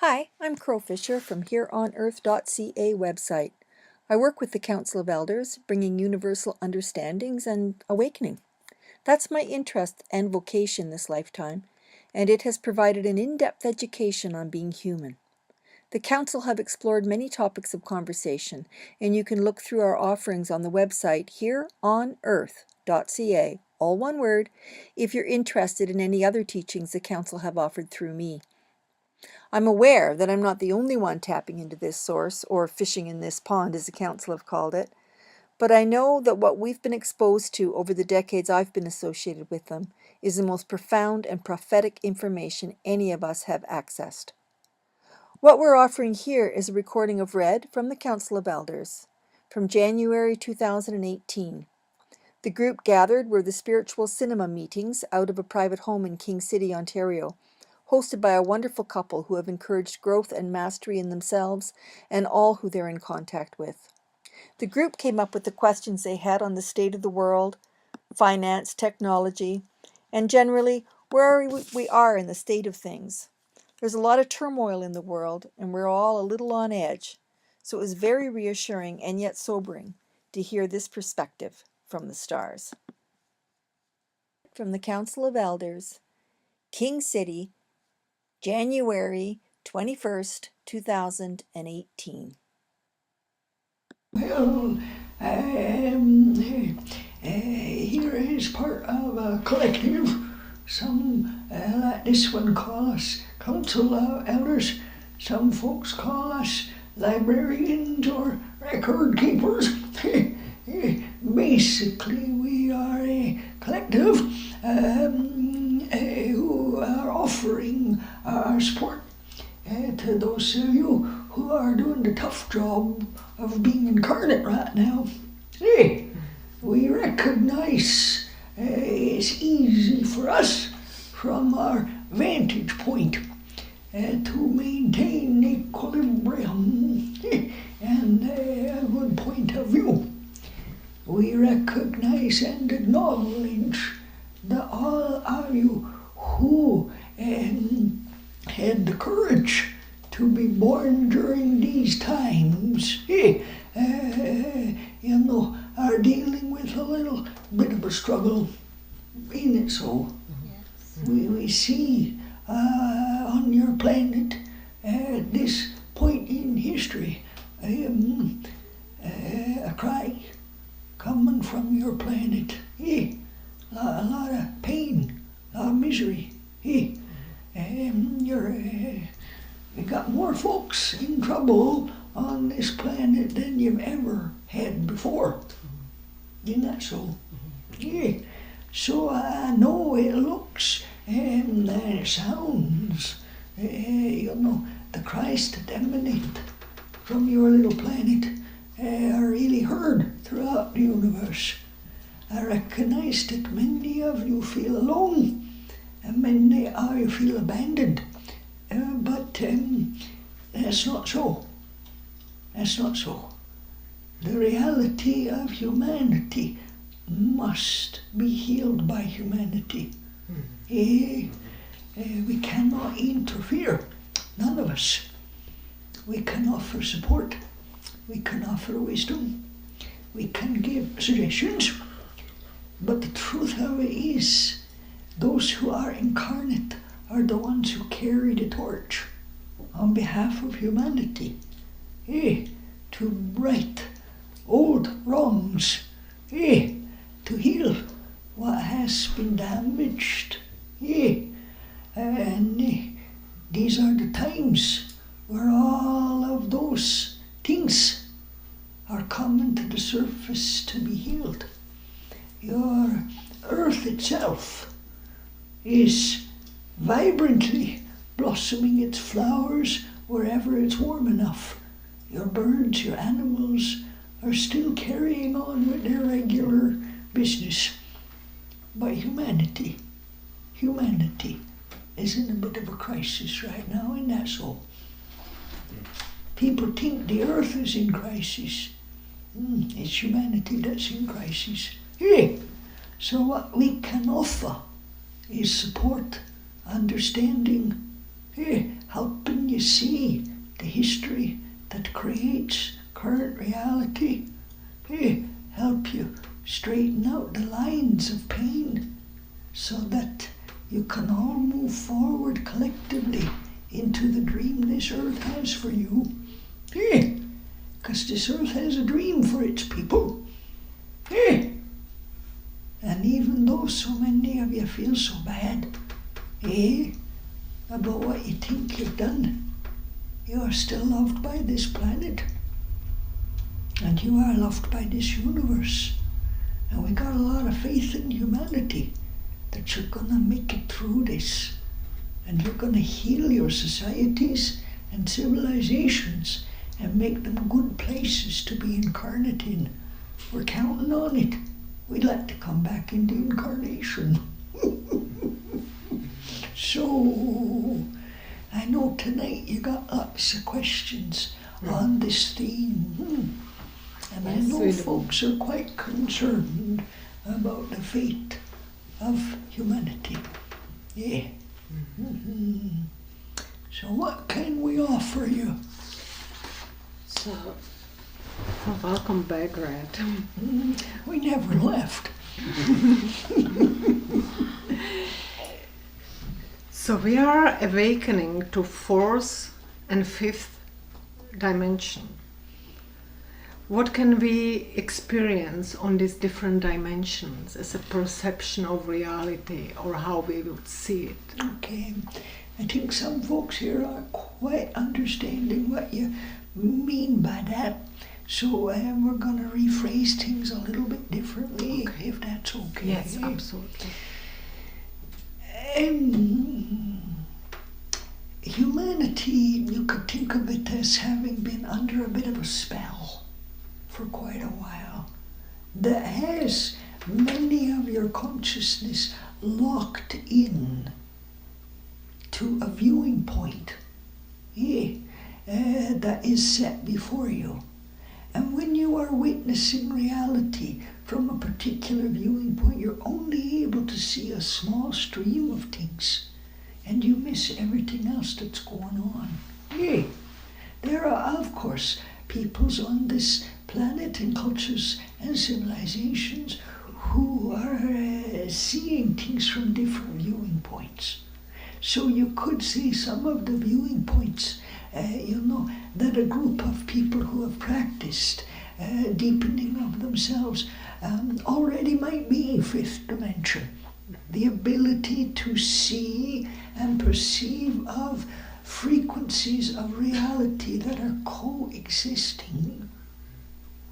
Hi, I'm Crow Fisher from HereOnEarth.ca website. I work with the Council of Elders, bringing universal understandings and awakening. That's my interest and vocation this lifetime, and it has provided an in-depth education on being human. The Council have explored many topics of conversation, and you can look through our offerings on the website HereOnEarth.ca, all one word, if you're interested in any other teachings the Council have offered through me. I'm aware that I'm not the only one tapping into this source, or fishing in this pond, as the Council have called it, but I know that what we've been exposed to over the decades I've been associated with them is the most profound and prophetic information any of us have accessed. What we're offering here is a recording of Read from the Council of Elders from January 2018. The group gathered were the spiritual cinema meetings out of a private home in King City, Ontario, hosted by a wonderful couple who have encouraged growth and mastery in themselves and all who they're in contact with. The group came up with the questions they had on the state of the world, finance, technology, and generally where we are in the state of things. There's a lot of turmoil in the world, and we're all a little on edge, so it was very reassuring and yet sobering to hear this perspective from the stars. From the Council of Elders, King City, January 21st, 2018. Well, here is part of a collective. Some like this one call us Council of Elders. Some folks call us librarians or record keepers. Basically, we are a collective who are offering our support to those of you who are doing the tough job of being incarnate right now. Hey, we recognize it's easy for us from our vantage point to maintain equilibrium and a good point of view. We recognize and acknowledge that all of you who had the courage to be born during these times, are dealing with a little bit of a struggle, ain't it so? Yes. We see on your planet at this point in history a cry coming from your planet. A lot of pain, a lot of misery. We got more folks in trouble on this planet than you've ever had before. Isn't that so? Yeah. So I know it looks and sounds, the Christ that emanate from your little planet are really heard throughout the universe. I recognize that many of you feel alone and many of you feel abandoned. But that's not so. That's not so. The reality of humanity must be healed by humanity. We cannot interfere, none of us. We can offer support, we can offer wisdom, we can give suggestions, but the truth of it is, those who are incarnate are the ones who carry the torch on behalf of humanity, to right old wrongs, to heal what has been damaged. And these are the times where all of those things are coming to the surface to be healed. Your earth itself is vibrantly blossoming its flowers wherever it's warm enough. Your birds, your animals are still carrying on with their regular business. But humanity is in a bit of a crisis right now, isn't that so? People think the earth is in crisis. It's humanity that's in crisis. So what we can offer is support, understanding, helping you you see the history that creates current reality, help you straighten out the lines of pain so that you can all move forward collectively into the dream this earth has for you. Because this earth has a dream for its people. And even though so many of you feel so bad, about what you think you've done, you are still loved by this planet. And you are loved by this universe. And we got a lot of faith in humanity that you're gonna make it through this. And you're gonna heal your societies and civilizations and make them good places to be incarnate in. We're counting on it. We'd like to come back into incarnation. So, I know tonight you got lots of questions on this theme. And I know folks are quite concerned about the fate of humanity. So what can we offer you? So welcome back, Red. We never left. So we are awakening to fourth and fifth dimension. What can we experience on these different dimensions as a perception of reality, or how we would see it? Okay, I think some folks here are quite understanding what you mean by that. So we're going to rephrase things a little bit differently, if that's okay. Yes, absolutely. Humanity, you could think of it as having been under a bit of a spell for quite a while that has many of your consciousness locked in to a viewing point that is set before you. And when you are witnessing reality from a particular viewing point, you're only able to see a small stream of things, and you miss everything else that's going on. There are, of course, peoples on this planet and cultures and civilizations who are seeing things from different viewing points. So you could see some of the viewing points, that a group of people who have practiced deepening of themselves already might be fifth dimension. The ability to see and perceive of frequencies of reality that are coexisting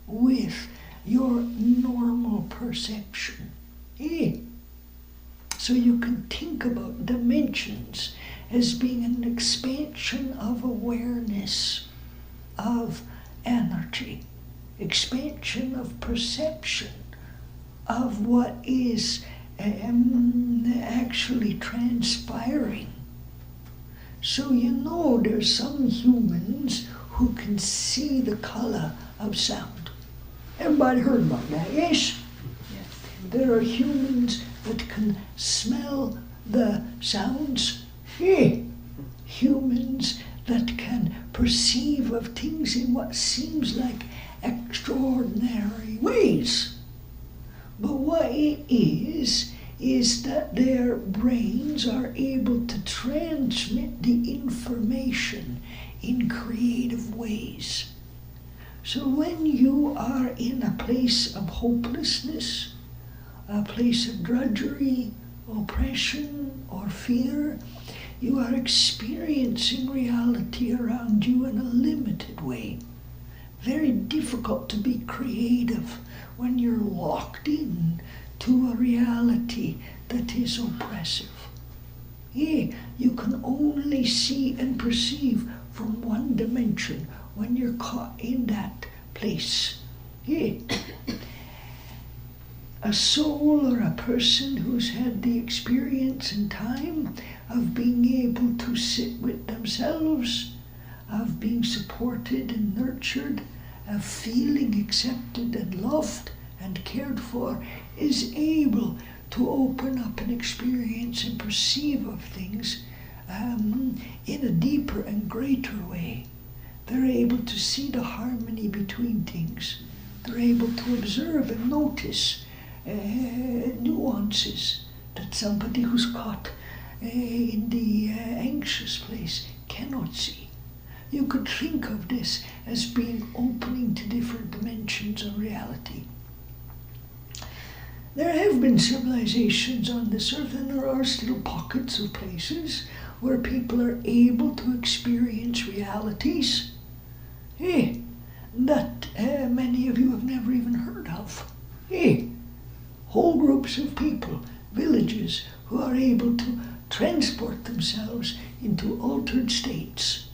with your normal perception. So you can think about dimensions as being an expansion of awareness, of energy, expansion of perception of what is actually transpiring. So there's some humans who can see the color of sound. Everybody heard about that, yes? There are humans that can smell the sounds. Humans that can perceive of things in what seems like extraordinary ways. But what it is that their brains are able to transmit the information in creative ways. So when you are in a place of hopelessness, a place of drudgery, oppression, or fear, you are experiencing reality around you in a limited way. Very difficult to be creative when you're locked in to a reality that is oppressive. You can only see and perceive from one dimension when you're caught in that place. A soul or a person who's had the experience and time of being able to sit with themselves, of being supported and nurtured, of feeling accepted and loved and cared for, is able to open up and experience and perceive of things in a deeper and greater way. They're able to see the harmony between things. They're able to observe and notice nuances that somebody who's caught in the anxious place cannot see. You could think of this as being opening to different dimensions of reality. There have been civilizations on this earth, and there are still pockets of places where people are able to experience realities that many of you have never even heard of. Whole groups of people, villages, who are able to transport themselves into altered states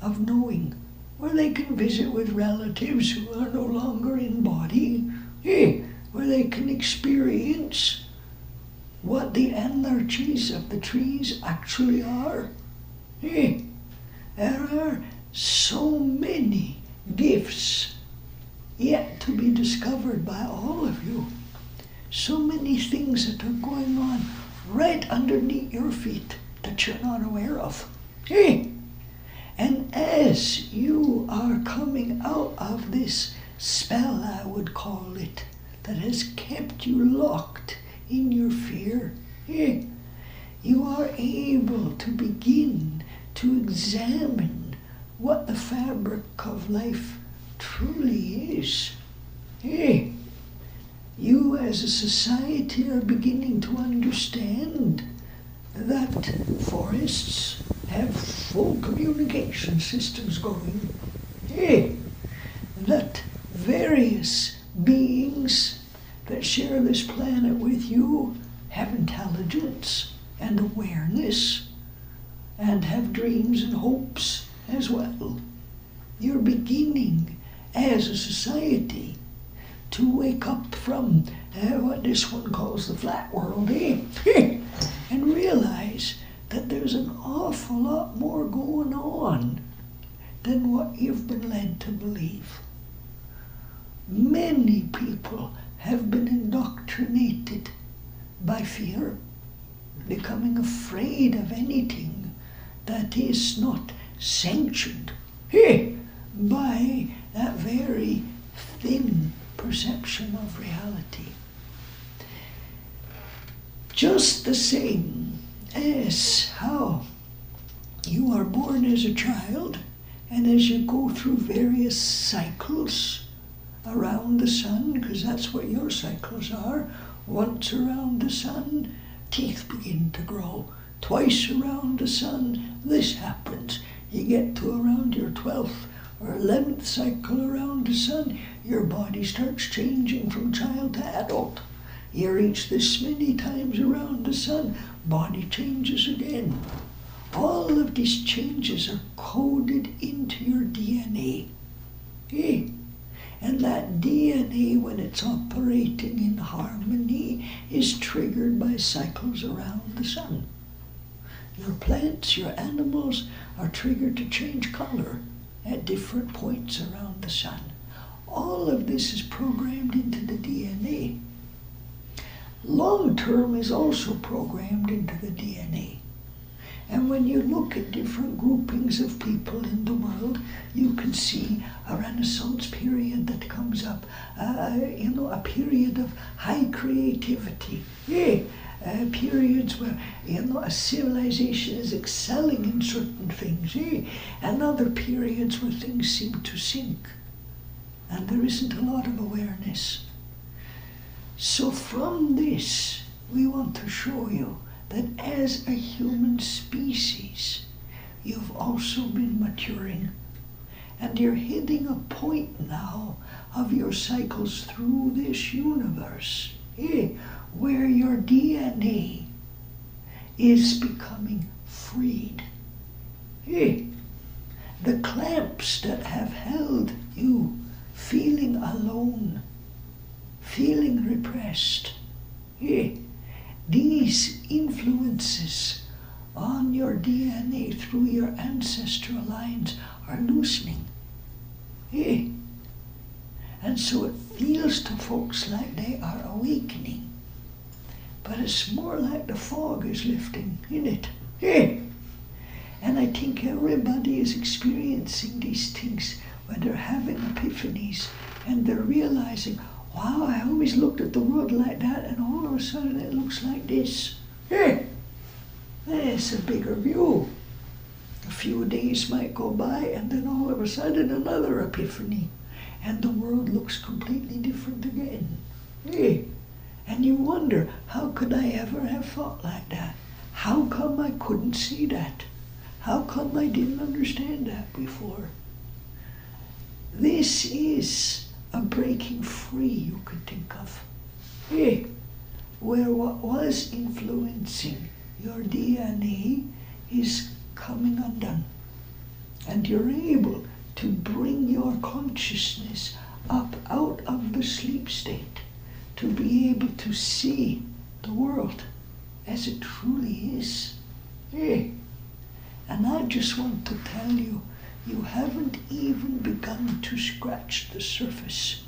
of knowing, where they can visit with relatives who are no longer in body, where they can experience what the energies of the trees actually are. There are so many gifts yet to be discovered by all of you. So many things that are going on right underneath your feet that you're not aware of. And as you are coming out of this spell, I would call it, that has kept you locked in your fear, you are able to begin to examine what the fabric of life truly is. You as a society are beginning to understand that forests have full communication systems going. That various beings that share this planet with you have intelligence and awareness and have dreams and hopes as well. You're beginning as a society to wake up from what this one calls the flat world, and realize that there's an awful lot more going on than what you've been led to believe. Many people have been indoctrinated by fear, becoming afraid of anything that is not sanctioned by that very thin perception of reality. Just the same as how you are born as a child, and as you go through various cycles around the sun, because that's what your cycles are. Once around the sun, teeth begin to grow. Twice around the sun, this happens. You get to around your 12th or 11th cycle around the sun, your body starts changing from child to adult. You reach this many times around the sun, body changes again. All of these changes are coded into your DNA. And that DNA, when it's operating in harmony, is triggered by cycles around the sun. Your plants, your animals are triggered to change color at different points around the sun. All of this is programmed into the DNA. Long term is also programmed into the DNA. And when you look at different groupings of people in the world, you can see a Renaissance period that comes up, a period of high creativity. Periods where a civilization is excelling in certain things, and other periods where things seem to sink, and there isn't a lot of awareness. So from this, we want to show you that as a human species, you've also been maturing, and you're hitting a point now of your cycles through this universe, where your DNA is becoming freed. The clamps that have held you feeling alone, feeling repressed, these influences on your DNA through your ancestral lines are loosening. And so it feels to folks like they are awakening. But it's more like the fog is lifting, isn't it? And I think everybody is experiencing these things when they're having epiphanies and they're realizing, wow, I always looked at the world like that and all of a sudden it looks like this. Hey, it's a bigger view. A few days might go by and then all of a sudden another epiphany and the world looks completely different again. Hey, and you wonder, how could I ever have thought like that? How come I couldn't see that? How come I didn't understand that before? This is a breaking free, you could think of. Hey, where what was influencing your DNA is coming undone. And you're able to bring your consciousness up out of the sleep state, to be able to see the world as it truly is. Hey. And I just want to tell you, you haven't even begun to scratch the surface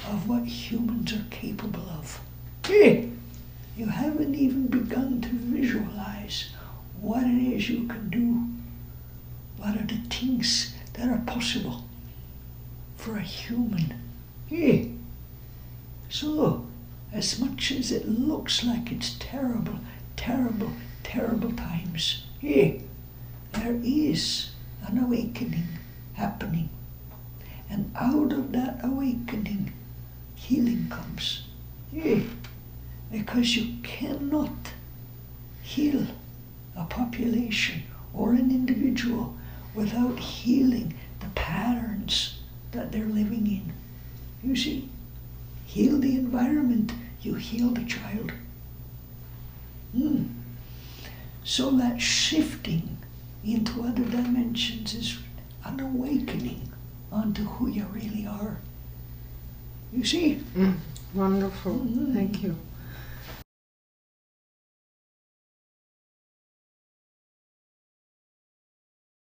of what humans are capable of. Hey. You haven't even begun to visualize what it is you can do. What are the things that are possible for a human? Hey. So, as much as it looks like it's terrible, terrible, terrible times, hey, there is an awakening happening. And out of that awakening, healing comes. Hey. Because you cannot heal a population or an individual without healing the patterns that they're living in. You see, heal the environment, you heal the child. So that shifting into other dimensions is an awakening onto who you really are. You see? Wonderful. Thank you.